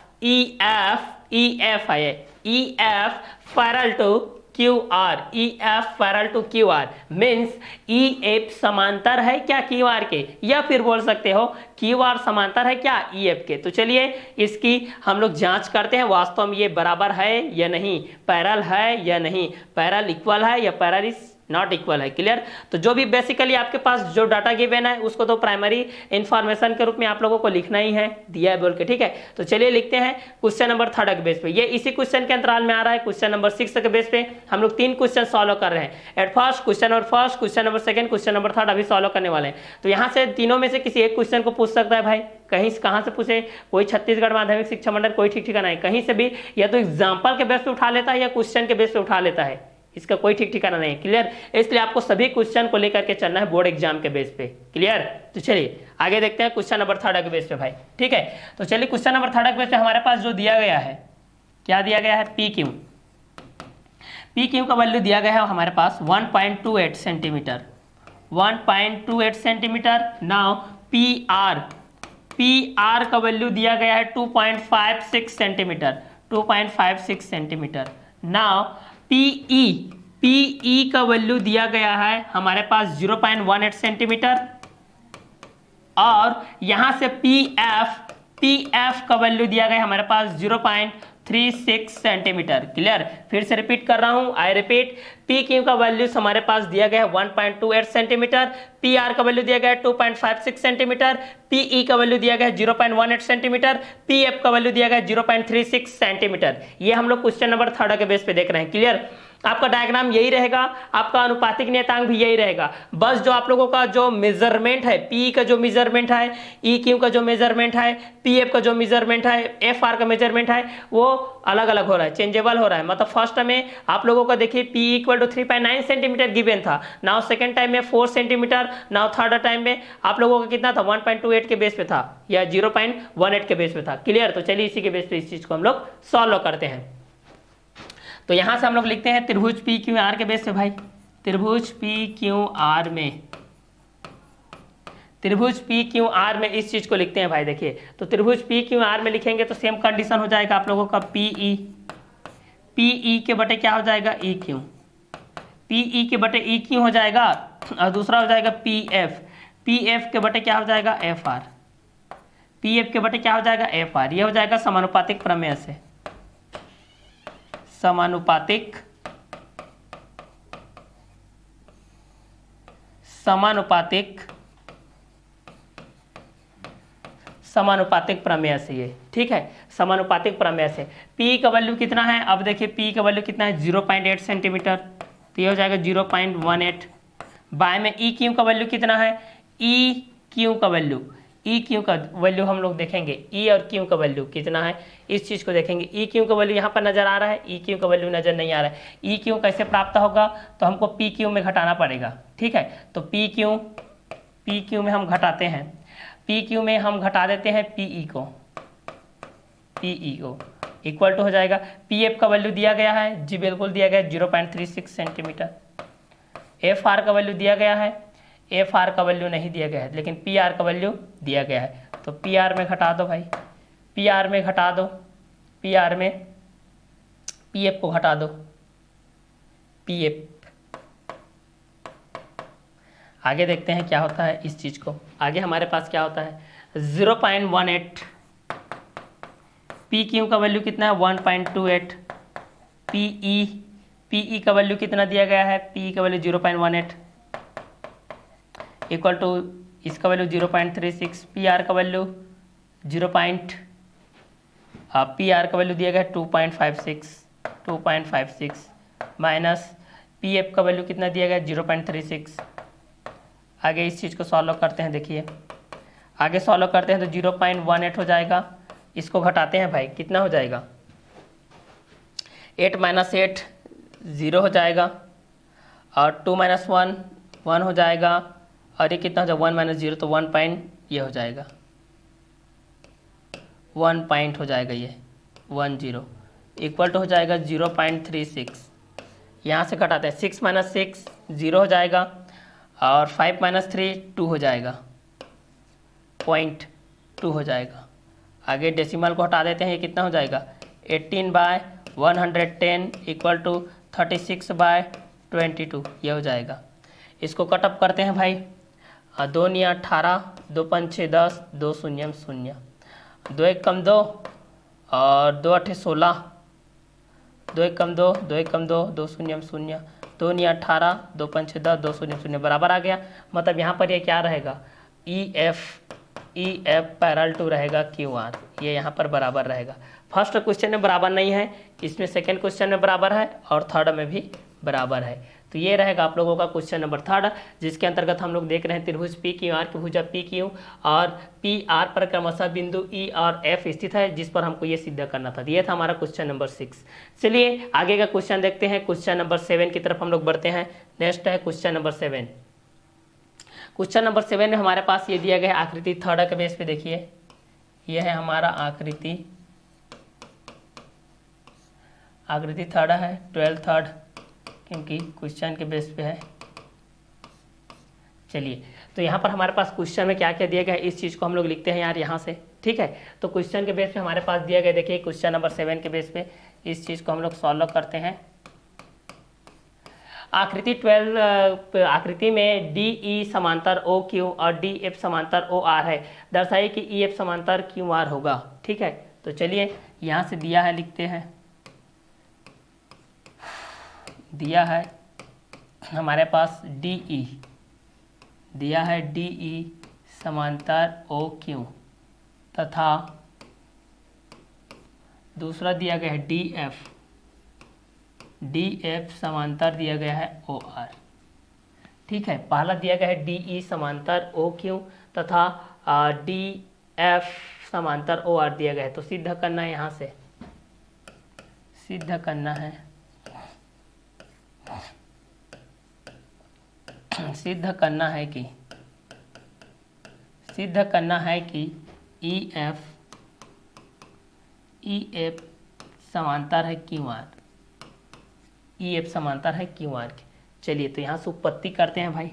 है, E F parallel to Q R, E F parallel to Q R means E F समांतर है क्या क्यू आर के, या फिर बोल सकते हो क्यू आर समांतर है क्या ई एफ के। तो चलिए इसकी हम लोग जांच करते हैं वास्तव में ये बराबर है या नहीं, पैरेलल है या नहीं, पैरेलल इक्वल है या पैरेलल इज नॉट इक्वल है। क्लियर। तो जो भी बेसिकली आपके पास जो डाटा गिवन है उसको तो प्राइमरी इंफॉर्मेशन के रूप में आप लोगों को लिखना ही है, दिया है बोल के। ठीक है, तो चलिए लिखते हैं क्वेश्चन नंबर 3 के बेस पे। ये इसी क्वेश्चन के अंतराल में आ रहा है। क्वेश्चन नंबर 6 के बेस पे हम लोग 3 क्वेश्चन सॉल्व कर रहे हैं। At first question number first, question number second, question number 3 अभी सॉल्व करने वाले हैं। तो यहाँ से तीनों में से किसी एक क्वेश्चन को पूछ सकता है भाई, कहीं कहाँ से पूछे, कोई छत्तीसगढ़ माध्यमिक शिक्षा मंडल, कोई ठीक ठिकाना नहीं, कहीं से भी या तो एग्जाम्पल के बेस पे उठा लेता है या क्वेश्चन के बेस पे उठा लेता है, इसका कोई ठीक ठिकाना नहीं। क्लियर। इसलिए आपको सभी क्वेश्चन को लेकर के चलना है बोर्ड एग्जाम के बेस पे। क्लियर। तो चलिए आगे देखते हैं क्वेश्चन नंबर 3 के बेस पे भाई। ठीक है, तो चलिए क्वेश्चन नंबर 3 के बेस पे हमारे पास जो दिया गया है, क्या दिया गया है, पी क्यू। पी क्यू का वैल्यू दिया गया है हमारे पास 1.28 centimetre, 1.28 centimetre. Now P R का वैल्यू दिया गया है 2.56 सेंटीमीटर, 2.56 सेंटीमीटर। नाउ पीई का वैल्यू दिया गया है हमारे पास 0.18 सेंटीमीटर, और यहां से पीएफ का वैल्यू दिया गया है हमारे पास 0.36 सेंटीमीटर। क्लियर। फिर से रिपीट कर रहा हूं, आई रिपीट, पी क्यू का वैल्यू हमारे पास दिया गया है 1.28 सेंटीमीटर, पी आर का वैल्यू दिया गया है 2.56 सेंटीमीटर, पीई का वैल्यू दिया गया है 0.18 सेंटीमीटर, पी एफ का वैल्यू दिया गया है 0.36 सेंटीमीटर। ये हम लोग क्वेश्चन नंबर 3 के बेस पे देख रहे हैं। क्लियर। आपका डायग्राम यही रहेगा, आपका अनुपातिक नियतांक भी यही रहेगा। बस जो आप लोगों का जो मेजरमेंट है, पी का जो मेजरमेंट है, ई क्यू का जो मेजरमेंट है, पी एफ का जो मेजरमेंट है, एफ आर का मेजरमेंट है, वो अलग अलग हो रहा है, चेंजेबल हो रहा है। मतलब फर्स्ट में आप लोगों का देखिए P equal to 3.9 centimetre given था, नाउ सेकंड टाइम में 4 सेंटीमीटर, नाउ थर्ड टाइम में आप लोगों का कितना था, 1.28 के बेस पे था या 0.18 के बेस पे था। क्लियर। तो चलिए इसी के बेस पे इस चीज को हम लोग सॉल्व करते हैं। तो यहां से हम लोग लिखते हैं त्रिभुज पी क्यू आर के बेस पे भाई, त्रिभुज पी क्यू आर में, त्रिभुज पी क्यू आर में इस चीज को लिखते हैं भाई। देखिए तो त्रिभुज पी क्यू आर में लिखेंगे तो सेम कंडीशन हो जाएगा आप लोगों का, पीई के बटे क्या हो जाएगा, ई क्यू, पीई के बटे ई क्यू हो जाएगा, और दूसरा हो जाएगा पीएफ के बटे क्या हो जाएगा, एफ आर, पीएफ के बटे क्या हो जाएगा, एफ आर। ये हो जाएगा समानुपातिक प्रमेय से, समानुपातिक प्रमेय से ये, ठीक है, समानुपातिक प्रमेय से। P का वैल्यू कितना है, अब देखिए P का वैल्यू कितना है 0.8 सेंटीमीटर, तो ये हो जाएगा 0.18। बाय में ई क्यू का वैल्यू कितना है, ई क्यू का वैल्यू हम लोग देखेंगे, ई और क्यू का वैल्यू कितना है इस चीज़ को देखेंगे। ई क्यू का वैल्यू यहाँ पर नजर आ रहा है, ई क्यू का वैल्यू नजर नहीं आ रहा है। ई क्यू कैसे प्राप्त होगा, तो हमको पी क्यू में घटाना पड़ेगा। ठीक है, तो पी क्यू में हम घटाते हैं, पी क्यू में हम घटा देते हैं पीई को इक्वल टू हो जाएगा, पी एफ का वैल्यू दिया गया है, जी बिल्कुल दिया गया है 0.36 सेंटीमीटर। एफ आर का वैल्यू दिया गया है, एफ आर का वैल्यू नहीं दिया गया है, लेकिन पी आर का वैल्यू दिया गया है। तो पी आर में घटा दो भाई, पी आर में घटा दो, पी आर में पी एफ को घटा दो, पी एफ। आगे देखते हैं क्या होता है इस चीज को। आगे हमारे पास क्या होता है 0.18, पी क्यू का वैल्यू कितना है 1.28, पीई का वैल्यू कितना दिया गया है, पी का वैल्यू 0.18 इक्वल टू इसका वैल्यू 0.36, पी आर का वैल्यू पी आर का वैल्यू दिया गया है 2.56 माइनस पी एफ का वैल्यू कितना दिया गया है 0.36। आगे इस चीज़ को सॉल्व करते हैं, देखिए आगे सॉल्व करते हैं तो 0.18 हो जाएगा, इसको घटाते हैं भाई कितना हो जाएगा 8 - 8 0 हो जाएगा, और 2 - 1 1 हो जाएगा, और ये कितना हो जाएगा 1 - 0 तो 1 पॉइंट ये हो जाएगा 1 पॉइंट हो जाएगा, ये 10 इक्वल टू हो जाएगा 0.36। यहाँ से घटाते हैं 6 - 6 0 हो जाएगा और 5 - 3 2 हो जाएगा, 0.2 हो जाएगा। आगे डेसिमल को हटा देते हैं, ये कितना हो जाएगा 18/110 इक्वल टू 36/22, ये हो जाएगा। इसको कटअप करते हैं भाई, 2 × 18, 2 × 5 = 10, 2 0 0, 2 1 कम 2 और 2 8 16, 2 1 कम 2, 2 1 कम 2, 2 0 0, 2 × 18, 2 5 = 10, 2 0 0 बराबर आ गया। मतलब यहाँ पर ये क्या रहेगा, EF पैरेलल टू रहेगा QR, ये यहाँ पर बराबर रहेगा। फर्स्ट क्वेश्चन में बराबर नहीं है, इसमें सेकंड क्वेश्चन में बराबर है और थर्ड में भी बराबर है। तो ये रहेगा आप लोगों का क्वेश्चन नंबर 3, जिसके अंतर्गत हम लोग देख रहे हैं त्रिभुज PQR की भुजा PQ और PR पर क्रमशः बिंदु E और F स्थित है, जिस पर हमको ये सिद्ध करना था। ये था हमारा क्वेश्चन नंबर 6। चलिए आगे का क्वेश्चन देखते हैं, क्वेश्चन नंबर 7 की तरफ हम लोग बढ़ते हैं। नेक्स्ट है क्वेश्चन नंबर 7। क्वेश्चन नंबर 7 में हमारे पास ये दिया गया है आकृति 3 के बेस पे। देखिए ये है हमारा आकृति 3 है, 12 क्योंकि क्वेश्चन के बेस पे है। चलिए तो यहाँ पर हमारे पास क्वेश्चन में क्या क्या दिया गया है, इस चीज़ को हम लोग लिखते हैं यार यहाँ से, ठीक है। तो क्वेश्चन के बेस पे हमारे पास दिया गया, देखिए क्वेश्चन नंबर 7 के बेस पे इस चीज़ को हम लोग सॉल्व करते हैं। आकृति 12 आकृति में DE समांतर OQ और DF समांतर OR है, दर्शाइए कि EF समांतर QR होगा, ठीक है। तो चलिए यहाँ से दिया है, लिखते हैं। दिया है हमारे पास DE, दिया है DE समांतर OQ तथा दूसरा दिया गया है DF समांतर दिया गया है OR, ठीक है। पहला दिया गया है DE समांतर OQ तथा DF समांतर OR दिया गया है। तो सिद्ध करना है, यहाँ से सिद्ध करना है, सिद्ध करना है कि EF समांतर है QR, EF समांतर है QR के। चलिए तो यहाँ से उपपत्ति करते हैं भाई,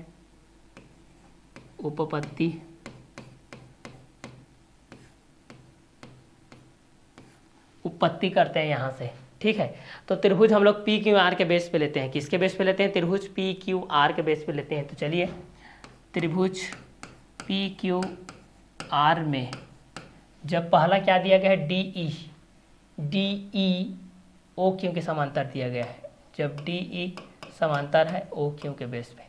उपपत्ति करते हैं यहाँ से, ठीक है। तो त्रिभुज हम लोग PQR के बेस पे लेते हैं। किसके बेस पे लेते हैं, त्रिभुज PQR के बेस पे लेते हैं। तो चलिए त्रिभुज PQR में जब पहला क्या दिया गया है DE OQ के समांतर दिया गया है, जब DE समांतर है OQ के बेस पे,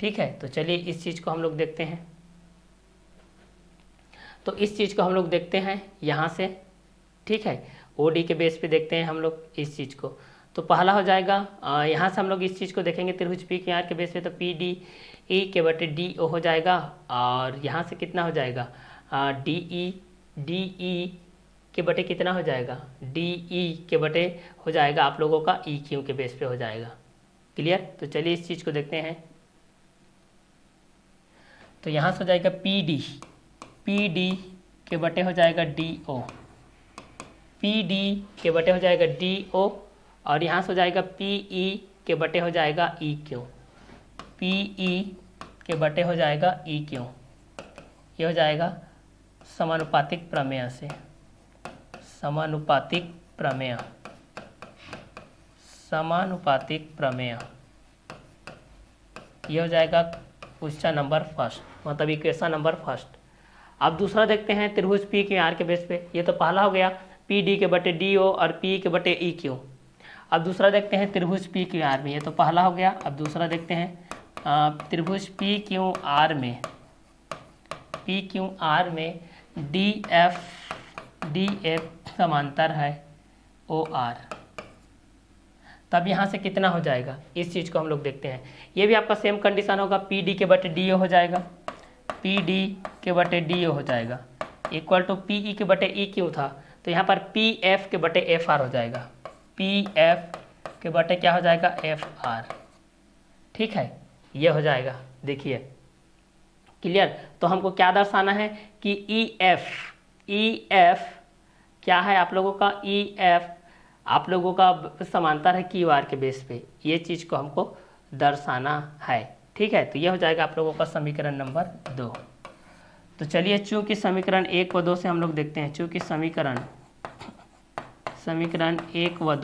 ठीक है। तो चलिए इस चीज़ को हम लोग देखते हैं। तो इस चीज़ को हम लोग देखते हैं यहाँ से, ठीक है। OD के बेस पे देखते हैं हम लोग इस चीज़ को। तो पहला हो जाएगा, यहाँ से हम लोग इस चीज़ को देखेंगे त्रिभुज PQR के बेस पे, तो PDE के बटे DO हो जाएगा और यहाँ से कितना हो जाएगा DE के बटे कितना हो जाएगा, DE के बटे हो जाएगा आप लोगों का EQ के बेस पे हो जाएगा। क्लियर। तो चलिए इस चीज़ को देखते हैं। तो यहाँ से हो जाएगा PD के बटे हो जाएगा DO, PD के बटे हो जाएगा DO और यहाँ से हो जाएगा PE के बटे हो जाएगा EQ, PE के बटे हो जाएगा EQ। ये हो जाएगा समानुपातिक प्रमेय से, समानुपातिक प्रमेय, ये हो जाएगा क्वेश्चन नंबर 1, मतलब इक्वेशन नंबर 1। अब दूसरा देखते हैं त्रिभुज PQR के बेस पे। ये तो पहला हो गया PD के बटे DO और PE के बटे EQ। अब दूसरा देखते हैं त्रिभुज PQR में, ये तो पहला हो गया। अब दूसरा देखते हैं त्रिभुज PQR में DF समांतर है OR। तब यहाँ से कितना हो जाएगा, इस चीज़ को हम लोग देखते हैं। ये भी आपका सेम कंडीशन होगा, PD के बटे DO हो जाएगा, PD के बटे DO हो जाएगा इक्वल टू PE के बटे EQ था, तो यहाँ पर PF के बटे FR हो जाएगा, PF के बटे क्या हो जाएगा FR, ठीक है। ये हो जाएगा, देखिए क्लियर। तो हमको क्या दर्शाना है कि EF क्या है आप लोगों का ई एफ आप लोगों का समांतर है क्यू आर के बेस पे, ये चीज़ को हमको दर्शाना है। ठीक है, तो ये हो जाएगा आप लोगों का समीकरण नंबर 2। तो चलिए चूंकि समीकरण 1 व 2 से हम लोग देखते हैं, चूंकि समीकरण 1 व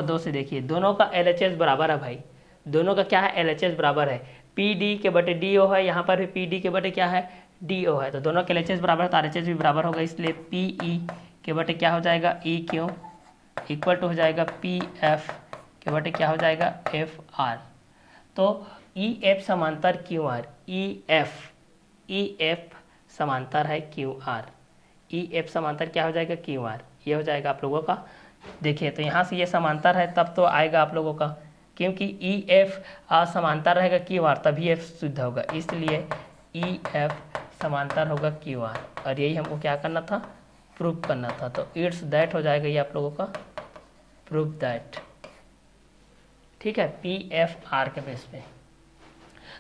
2 से देखिए दोनों का LHS बराबर है भाई, दोनों का क्या है LHS बराबर है, PD के बटे DO है, यहाँ पर भी PD के बटे क्या है DO है, तो दोनों के LHS बराबर है तो RHS भी बराबर होगा, इसलिए PE के बटे क्या हो जाएगा EQ इक्वल टू हो जाएगा PF के बटे क्या हो जाएगा FR। तो EF समांतर QR, EF समांतर है QR, EF समांतर क्या हो जाएगा QR, ये हो जाएगा आप लोगों का। देखिए तो यहाँ से ये समांतर है तब तो आएगा आप लोगों का, क्योंकि EF समांतर रहेगा QR तभी F शुद्ध होगा, इसलिए EF समांतर होगा QR, और यही हमको क्या करना था, प्रूव करना था। तो इट्स दैट हो जाएगा ये आप लोगों का प्रूव दैट। ठीक है, PFR के बेस पे।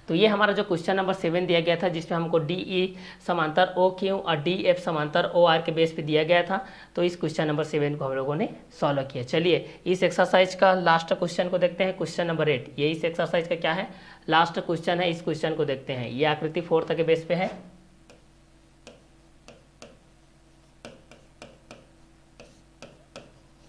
तो ये हमारा जो क्वेश्चन नंबर 7 दिया गया था, जिसमें हमको DE समांतर OQ और DF समांतर OR के बेस पे दिया गया था, तो इस क्वेश्चन नंबर 7 को हम लोगों ने सॉल्व किया। चलिए इस एक्सरसाइज का लास्ट क्वेश्चन को देखते हैं, क्वेश्चन नंबर 8। ये इस एक्सरसाइज का क्या है, लास्ट क्वेश्चन है, इस क्वेश्चन को देखते हैं। ये आकृति 4th के बेस पे है।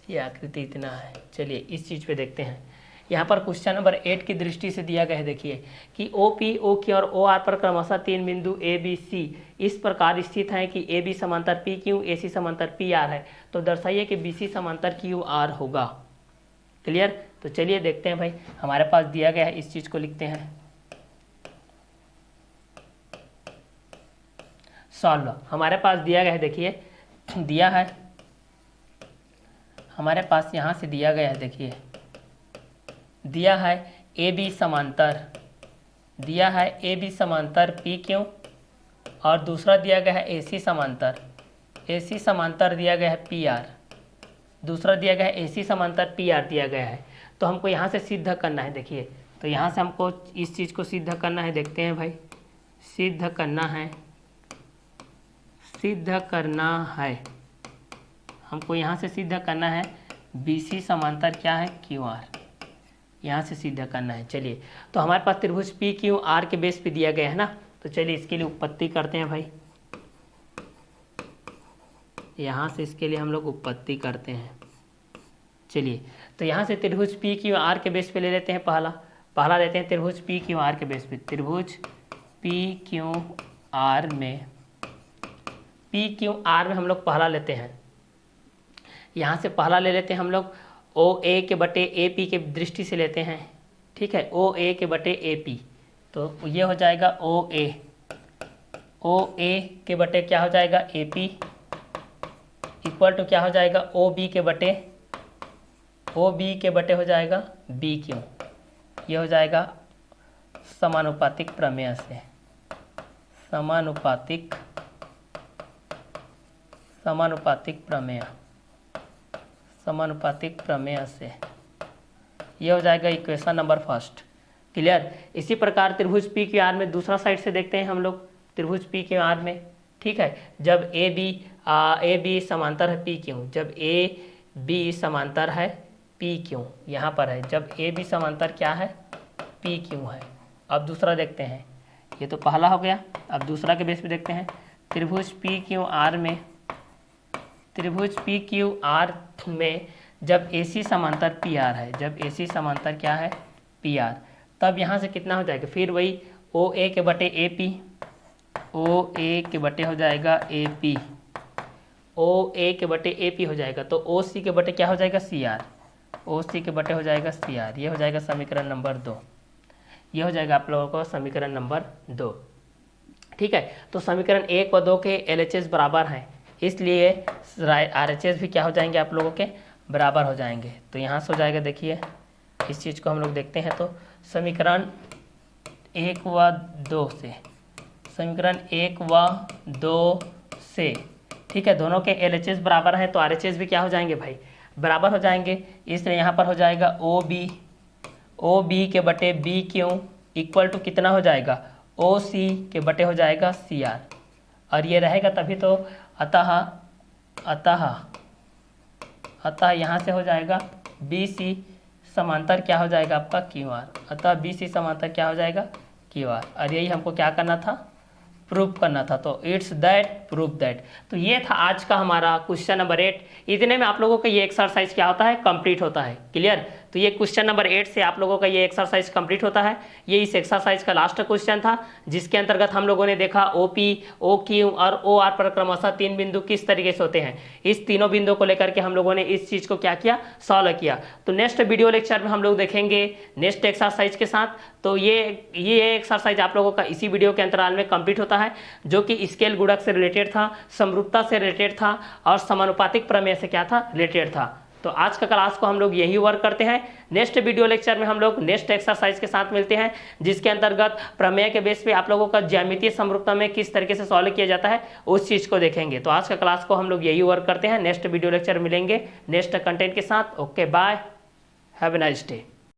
ये आकृति इतना है, चलिए इस चीज़ पे देखते हैं। यहाँ पर क्वेश्चन नंबर 8 की दृष्टि से दिया गया है, देखिए कि OP, OQ और OR पर क्रमशः 3 बिंदु ABC इस प्रकार स्थित हैं कि AB समांतर PQ, AC समांतर PR है, तो दर्शाइए कि BC समांतर QR होगा। क्लियर? तो चलिए देखते हैं भाई, हमारे पास दिया गया है, इस चीज़ को लिखते हैं सॉल्व। हमारे पास दिया गया है, देखिए दिया है हमारे पास, यहाँ से दिया गया है, देखिए दिया है AB समांतर, दिया है AB समांतर PQ, और दूसरा दिया गया है AC समांतर, AC समांतर दिया गया है PR, दूसरा दिया गया है AC समांतर PR दिया गया है। तो हमको यहाँ से सिद्ध करना है, देखिए तो यहाँ से हमको इस चीज़ को सिद्ध करना है। देखते हैं भाई, सिद्ध करना है हमको यहाँ से सिद्ध करना है BC समांतर क्या है QR, यहाँ से सिद्ध करना है। चलिए तो हमारे पास त्रिभुज PQR के बेस पे दिया गया है ना, तो चलिए इसके लिए उत्पत्ति करते हैं भाई। यहाँ से इसके लिए हम लोग उत्पत्ति करते हैं। चलिए तो यहाँ से त्रिभुज PQR के बेस पे ले लेते हैं, पहला लेते हैं त्रिभुज PQR के बेस पे। त्रिभुज PQR में हम लोग पहला लेते हैं, यहाँ से पहला ले लेते हैं हम लोग OA के बटे AP के दृष्टि से लेते हैं। ठीक है, OA के बटे AP, तो ये हो जाएगा OA के बटे क्या हो जाएगा AP इक्वल टू क्या हो जाएगा OB के बटे हो जाएगा BQ। ये हो जाएगा समानुपातिक प्रमेय से, समानुपातिक प्रमेय से ये हो जाएगा इक्वेशन नंबर 1। क्लियर? इसी प्रकार त्रिभुज PQR में दूसरा साइड से देखते हैं हम लोग, त्रिभुज PQR में। ठीक है, जब AB समांतर है PQ, जब AB समांतर है PQ, यहाँ पर है जब AB समांतर क्या है PQ है। अब दूसरा देखते हैं, ये तो पहला हो गया, अब दूसरा के बेस पे देखते हैं। त्रिभुज PQR में जब AC समांतर PR है, जब AC समांतर क्या है PR, तब यहाँ से कितना हो जाएगा, फिर वही OA के बटे AP, OA के बटे हो जाएगा AP, OA के बटे AP हो जाएगा, तो OC के बटे क्या हो जाएगा CR, OC के बटे हो जाएगा CR। ये हो जाएगा समीकरण नंबर 2, ये हो जाएगा आप लोगों को समीकरण नंबर 2। ठीक है, तो समीकरण 1 व 2 के LHS बराबर हैं, इसलिए RHS भी क्या हो जाएंगे आप लोगों के बराबर हो जाएंगे। तो यहाँ से हो जाएगा, देखिए इस चीज़ को हम लोग देखते हैं, तो समीकरण 1 व 2 से, समीकरण 1 व 2 से, ठीक है, दोनों के LHS बराबर है तो RHS भी क्या हो जाएंगे भाई बराबर हो जाएंगे। इसलिए यहाँ पर हो जाएगा OB के बटे BQ इक्वल टू कितना हो जाएगा OC के बटे हो जाएगा CR, और ये रहेगा तभी तो, अतः अतः यहाँ से हो जाएगा बी सी समांतर क्या हो जाएगा आपका क्यू आर। अतः बी सी समांतर क्या हो जाएगा क्यू आर। और यही हमको क्या करना था, प्रूफ करना था। तो इट्स दैट, प्रूफ दैट। तो ये था आज का हमारा क्वेश्चन नंबर 8। इतने में आप लोगों का ये एक्सरसाइज क्या होता है, कंप्लीट होता है। क्लियर। तो ये क्वेश्चन नंबर 8 से आप लोगों का ये एक्सरसाइज कंप्लीट होता है। ये इस एक्सरसाइज का लास्ट क्वेश्चन था, जिसके अंतर्गत हम लोगों ने देखा ओपी, ओ क्यू और ओ आर पर क्रमशः 3 बिंदु किस तरीके से होते हैं। इस तीनों बिंदुओं को लेकर के हम लोगों ने इस चीज को क्या किया, सॉल्व किया। तो नेक्स्ट वीडियो लेक्चर में हम लोग देखेंगे नेक्स्ट एक्सरसाइज के साथ। तो ये एक्सरसाइज आप लोगों का इसी वीडियो के अंतराल में कंप्लीट होता है, जो कि स्केल गुणक से रिलेटेड था, समरूपता से रिलेटेड था और समानुपातिक प्रमेय से क्या था, रिलेटेड था। तो आज का क्लास को हम लोग यही वर्क करते हैं। नेक्स्ट वीडियो लेक्चर में हम लोग नेक्स्ट एक्सरसाइज के साथ मिलते हैं, जिसके अंतर्गत प्रमेय के बेस पे आप लोगों का ज्यामितीय समरूपता में किस तरीके से सॉल्व किया जाता है उस चीज को देखेंगे। तो आज का क्लास को हम लोग यही वर्क करते हैं। नेक्स्ट वीडियो लेक्चर मिलेंगे नेक्स्ट कंटेंट के साथ। Okay bye, have a nice day.